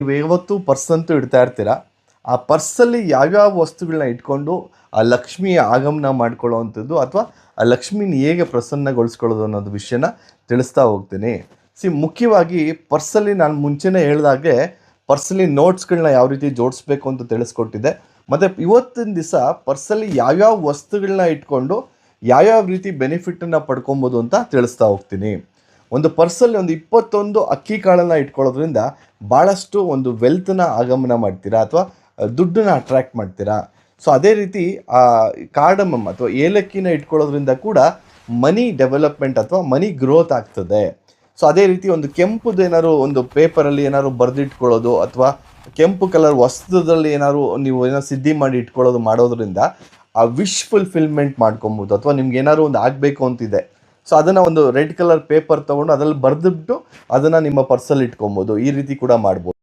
ನೀವು ಯಾವತ್ತೂ ಪರ್ಸ್ ಅಂತೂ ಇಡ್ತಾ ಇರ್ತೀರಾ. ಆ ಪರ್ಸಲ್ಲಿ ಯಾವ್ಯಾವ ವಸ್ತುಗಳನ್ನ ಇಟ್ಕೊಂಡು ಆ ಲಕ್ಷ್ಮಿಯ ಆಗಮನ ಮಾಡ್ಕೊಳ್ಳೋವಂಥದ್ದು ಅಥವಾ ಆ ಲಕ್ಷ್ಮಿನ ಹೇಗೆ ಪ್ರಸನ್ನಗೊಳಿಸ್ಕೊಳ್ಳೋದು ಅನ್ನೋದು ವಿಷಯನ ತಿಳಿಸ್ತಾ ಹೋಗ್ತೀನಿ. ಮುಖ್ಯವಾಗಿ ಪರ್ಸಲ್ಲಿ ನಾನು ಮುಂಚೆನೇ ಹೇಳ್ದಾಗೆ ಪರ್ಸಲ್ಲಿ ನೋಟ್ಸ್ಗಳನ್ನ ಯಾವ ರೀತಿ ಜೋಡಿಸ್ಬೇಕು ಅಂತ ತಿಳಿಸ್ಕೊಟ್ಟಿದ್ದೆ. ಮತ್ತು ಇವತ್ತಿನ ದಿವಸ ಪರ್ಸಲ್ಲಿ ಯಾವ್ಯಾವ ವಸ್ತುಗಳನ್ನ ಇಟ್ಕೊಂಡು ಯಾವ್ಯಾವ ರೀತಿ ಬೆನಿಫಿಟನ್ನು ಪಡ್ಕೊಬೋದು ಅಂತ ತಿಳಿಸ್ತಾ ಹೋಗ್ತೀನಿ. ಒಂದು ಪರ್ಸಲ್ಲಿ ಒಂದು 21 ಅಕ್ಕಿ ಕಾಳನ್ನು ಇಟ್ಕೊಳ್ಳೋದ್ರಿಂದ ಭಾಳಷ್ಟು ಒಂದು ವೆಲ್ತನ್ನ ಆಗಮನ ಮಾಡ್ತೀರಾ ಅಥವಾ ದುಡ್ಡನ್ನ ಅಟ್ರ್ಯಾಕ್ಟ್ ಮಾಡ್ತೀರಾ. ಸೊ ಅದೇ ರೀತಿ ಕಾರ್ಡಮಮ್ ಅಥವಾ ಏಲಕ್ಕಿನ ಇಟ್ಕೊಳ್ಳೋದ್ರಿಂದ ಕೂಡ ಮನಿ ಡೆವಲಪ್ಮೆಂಟ್ ಅಥವಾ ಮನಿ ಗ್ರೋತ್ ಆಗ್ತದೆ. ಸೊ ಅದೇ ರೀತಿ ಒಂದು ಕೆಂಪುದು ಏನಾದ್ರು ಒಂದು ಪೇಪರಲ್ಲಿ ಏನಾದ್ರು ಬರೆದಿಟ್ಕೊಳ್ಳೋದು ಅಥವಾ ಕೆಂಪು ಕಲರ್ ವಸ್ತ್ರದಲ್ಲಿ ನೀವು ಏನಾದ್ರು ಸಿದ್ಧಿ ಮಾಡಿ ಇಟ್ಕೊಳ್ಳೋದು ಮಾಡೋದ್ರಿಂದ ಆ ವಿಶ್ ಫುಲ್ಫಿಲ್ಮೆಂಟ್ ಮಾಡ್ಕೊಬೋದು. ಅಥವಾ ನಿಮ್ಗೆ ಏನಾದ್ರು ಒಂದು ಆಗಬೇಕು ಅಂತಿದೆ, ಸೊ ಅದನ್ನು ಒಂದು ರೆಡ್ ಕಲರ್ ಪೇಪರ್ ತೊಗೊಂಡು ಅದರಲ್ಲಿ ಬರೆದ್ಬಿಟ್ಟು ಅದನ್ನು ನಿಮ್ಮ ಪರ್ಸಲ್ಲಿ ಇಟ್ಕೊಬೋದು. ಈ ರೀತಿ ಕೂಡ ಮಾಡ್ಬೋದು.